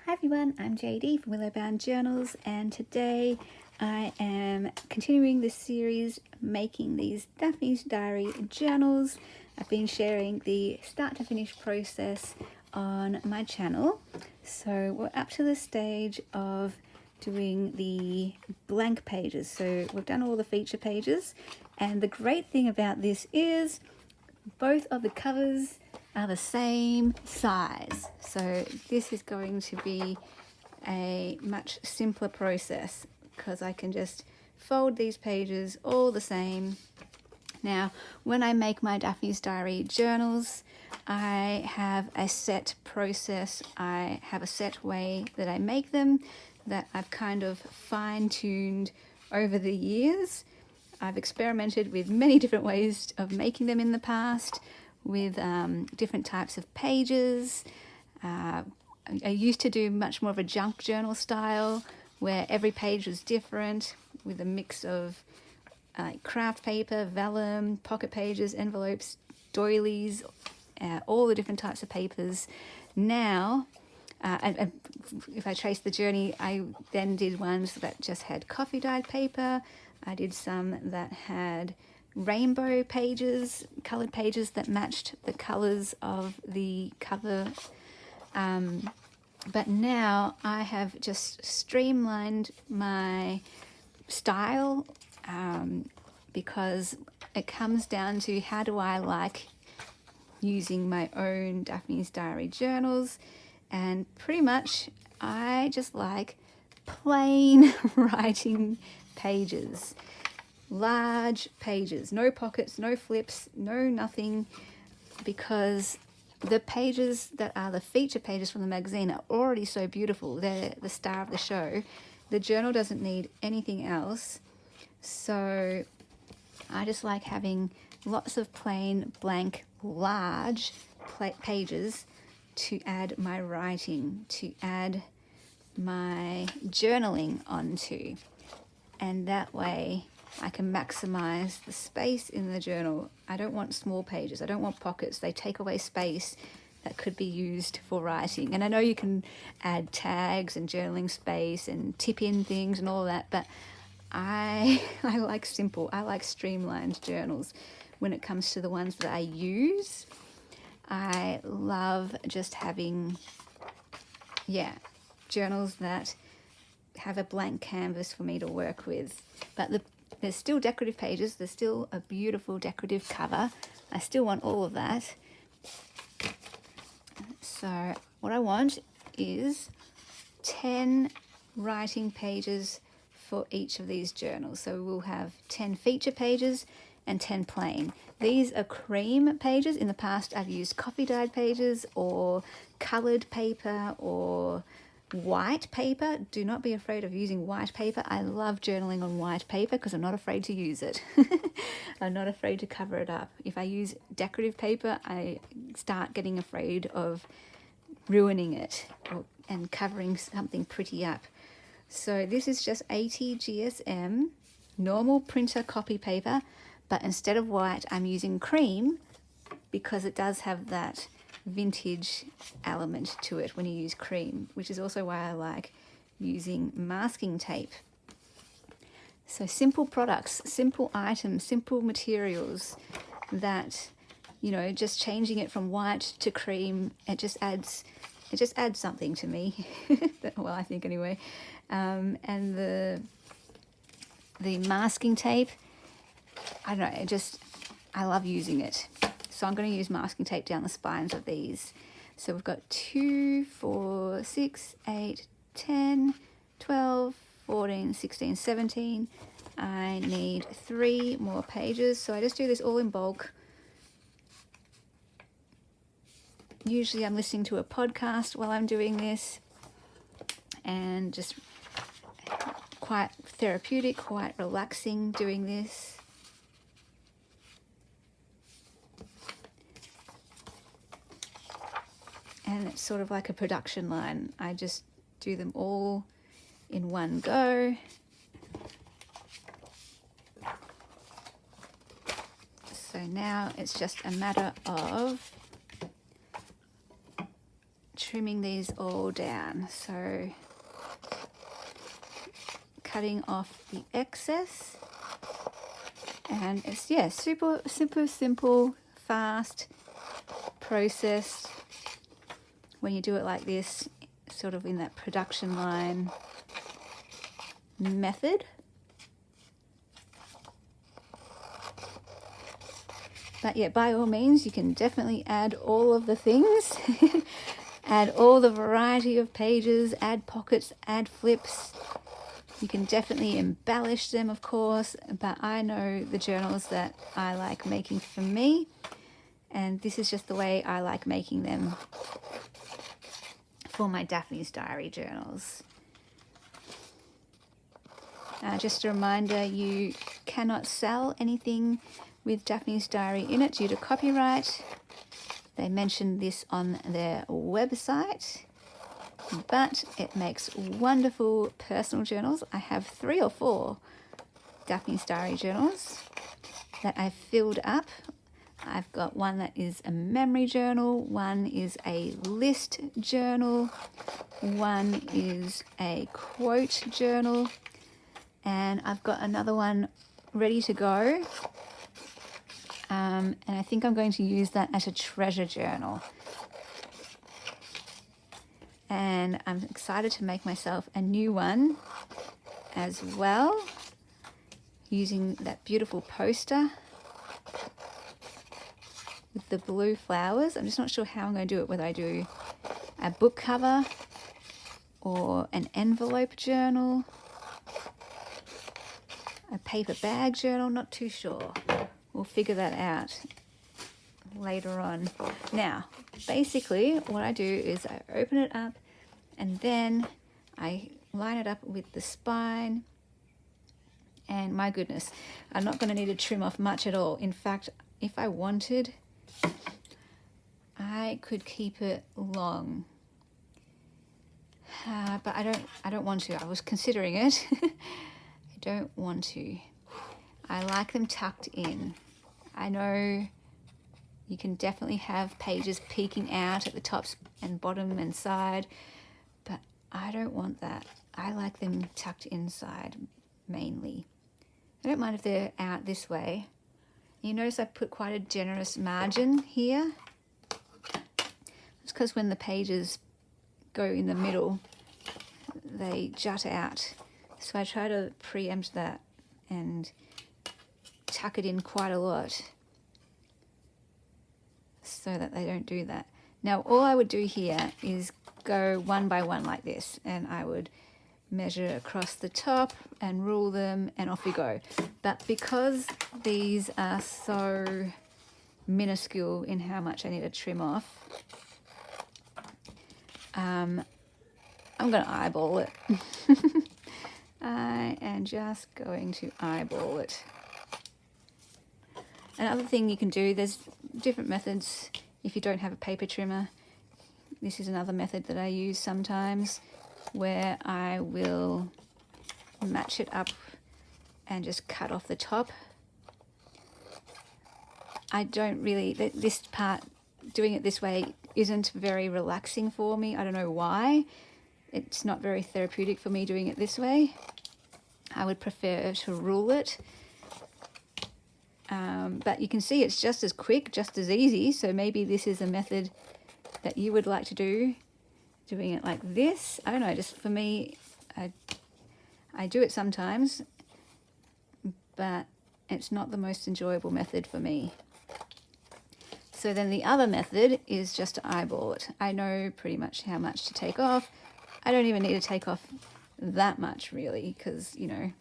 Hi everyone, I'm JD from Willowbound Journals, and today I am continuing this series making these Daphne's Diary journals. I've been sharing the start to finish process on my channel. So we're up to the stage of doing the blank pages. So we've done all the feature pages, and the great thing about this is both of the covers are the same size. So this is going to be a much simpler process because I can just fold these pages all the same. Now, when I make my Daphne's Diary journals, I have a set process. I have a set way that I make them that I've kind of fine-tuned over the years. I've experimented with many different ways of making them in the past, with different types of pages. I used to do much more of a junk journal style where every page was different, with a mix of craft paper, vellum, pocket pages, envelopes, doilies, all the different types of papers. Now, and if I trace the journey, I then did ones that just had coffee dyed paper. I did some that had rainbow pages, coloured pages that matched the colours of the cover. But now I have just streamlined my style because it comes down to how do I like using my own Daphne's Diary journals, and pretty much I just like plain writing pages. Large pages, no pockets, no flips, no nothing, because the pages that are the feature pages from the magazine are already so beautiful. They're the star of the show. The journal doesn't need anything else. So I just like having lots of plain, blank, large pages to add my writing, to add my journaling onto. And that way I can maximize the space in the journal. I don't want small pages. I don't want pockets. They take away space that could be used for writing. And I know you can add tags and journaling space and tip in things and all that, but I like simple. I like streamlined journals. When it comes to the ones that I use, I love just having, journals that have a blank canvas for me to work with. But there's still decorative pages. There's still a beautiful decorative cover. I still want all of that. So what I want is 10 writing pages for each of these journals. So we'll have 10 feature pages and 10 plain. These are cream pages. In the past, I've used coffee dyed pages or coloured paper or white paper. Do not be afraid of using white paper. I love journaling on white paper because I'm not afraid to use it. I'm not afraid to cover it up. If I use decorative paper, I start getting afraid of ruining it and covering something pretty up. So this is just 80 GSM, normal printer copy paper, but instead of white, I'm using cream because it does have that vintage element to it when you use cream, which is also why I like using masking tape. So simple products, simple items, simple materials that, just changing it from white to cream, it just adds something to me. Well, I think anyway. And the masking tape, I don't know, I love using it. So I'm going to use masking tape down the spines of these. So we've got 2, 4, 6, 8, 10, 12, 14, 16, 17. I need 3 more pages. So I just do this all in bulk. Usually I'm listening to a podcast while I'm doing this, and just quite therapeutic, quite relaxing doing this. And it's sort of like a production line. I just do them all in one go. So now it's just a matter of trimming these all down. So cutting off the excess, and it's, yeah, super simple, fast process when you do it like this, sort of in that production line method. But yeah, by all means, you can definitely add all of the things. Add all the variety of pages, add pockets, add flips. You can definitely embellish them, of course, but I know the journals that I like making for me, and this is just the way I like making them for my Daphne's Diary journals. Just a reminder, you cannot sell anything with Daphne's Diary in it due to copyright. They mentioned this on their website, but it makes wonderful personal journals. I have 3 or 4 Daphne's Diary journals that I've filled up. I've got one that is a memory journal, one is a list journal, one is a quote journal, and I've got another one ready to go. And I think I'm going to use that as a treasure journal. And I'm excited to make myself a new one as well, using that beautiful poster with the blue flowers. I'm just not sure how I'm going to do it, whether I do a book cover or an envelope journal, a paper bag journal, not too sure. We'll figure that out later on. Now, basically what I do is I open it up and then I line it up with the spine, and my goodness, I'm not going to need to trim off much at all. In fact, if I wanted, I could keep it long, but I don't want to. I was considering it. I don't want to. I like them tucked in. I know you can definitely have pages peeking out at the tops and bottom and side, but I don't want that. I like them tucked inside mainly. I don't mind if they're out this way. You notice I put quite a generous margin here. It's because when the pages go in the middle, they jut out. So I try to preempt that and tuck it in quite a lot so that they don't do that. Now all I would do here is go one by one like this, and I would measure across the top and rule them, and off we go. But because these are so minuscule in how much I need to trim off, I'm going to eyeball it. I am just going to eyeball it. Another thing you can do, there's different methods if you don't have a paper trimmer. This is another method that I use sometimes, where I will match it up and just cut off the top. I don't really, this part, doing it this way isn't very relaxing for me. I don't know why. It's not very therapeutic for me doing it this way. I would prefer to rule it. But you can see it's just as quick, just as easy. So maybe this is a method that you would like to do, doing it like this. I don't know, just for me, I do it sometimes, but it's not the most enjoyable method for me. So then the other method is just to eyeball it. I know pretty much how much to take off. I don't even need to take off that much really, because, you know,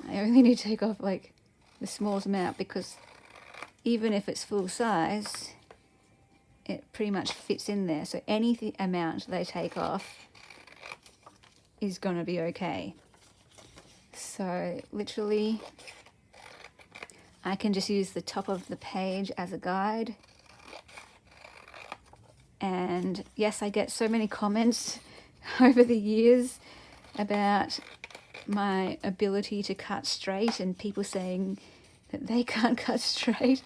I only need to take off like the smallest amount, because even if it's full size, it pretty much fits in there. So any amount they take off is going to be okay. So literally, I can just use the top of the page as a guide. And yes, I get so many comments over the years about my ability to cut straight, and people saying that they can't cut straight.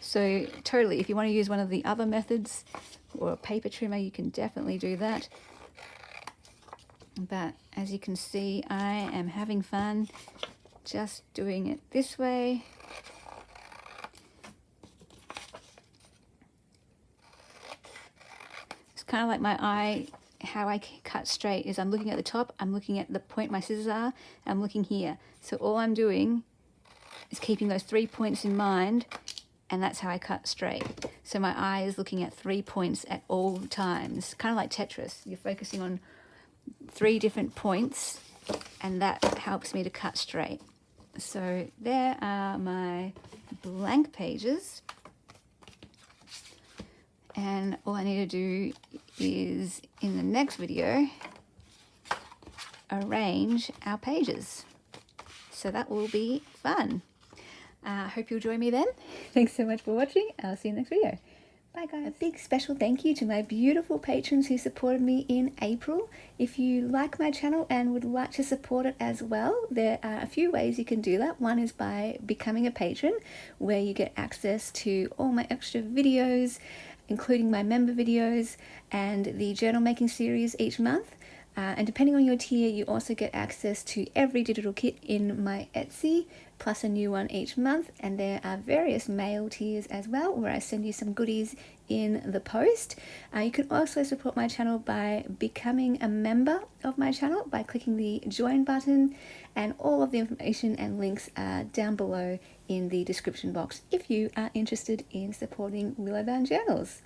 So totally, if you want to use one of the other methods or a paper trimmer, you can definitely do that. But as you can see, I am having fun just doing it this way. It's kind of like my eye. How I cut straight is I'm looking at the top, I'm looking at the point my scissors are, I'm looking here. So all I'm doing is keeping those 3 points in mind, and that's how I cut straight. So my eye is looking at 3 points at all times, kind of like Tetris. You're focusing on 3 different points, and that helps me to cut straight. So there are my blank pages, and all I need to do is, in the next video, arrange our pages. So that will be fun. Hope you'll join me then. Thanks so much for watching. I'll see you in the next video. Bye guys. A big special thank you to my beautiful patrons who supported me in April. If you like my channel and would like to support it as well, there are a few ways you can do that. One is by becoming a patron, where you get access to all my extra videos, including my member videos and the journal making series each month. And depending on your tier, you also get access to every digital kit in my Etsy, plus a new one each month. And there are various mail tiers as well, where I send you some goodies in the post. You can also support my channel by becoming a member of my channel by clicking the join button, and all of the information and links are down below in the description box if you are interested in supporting Willowbound Journals.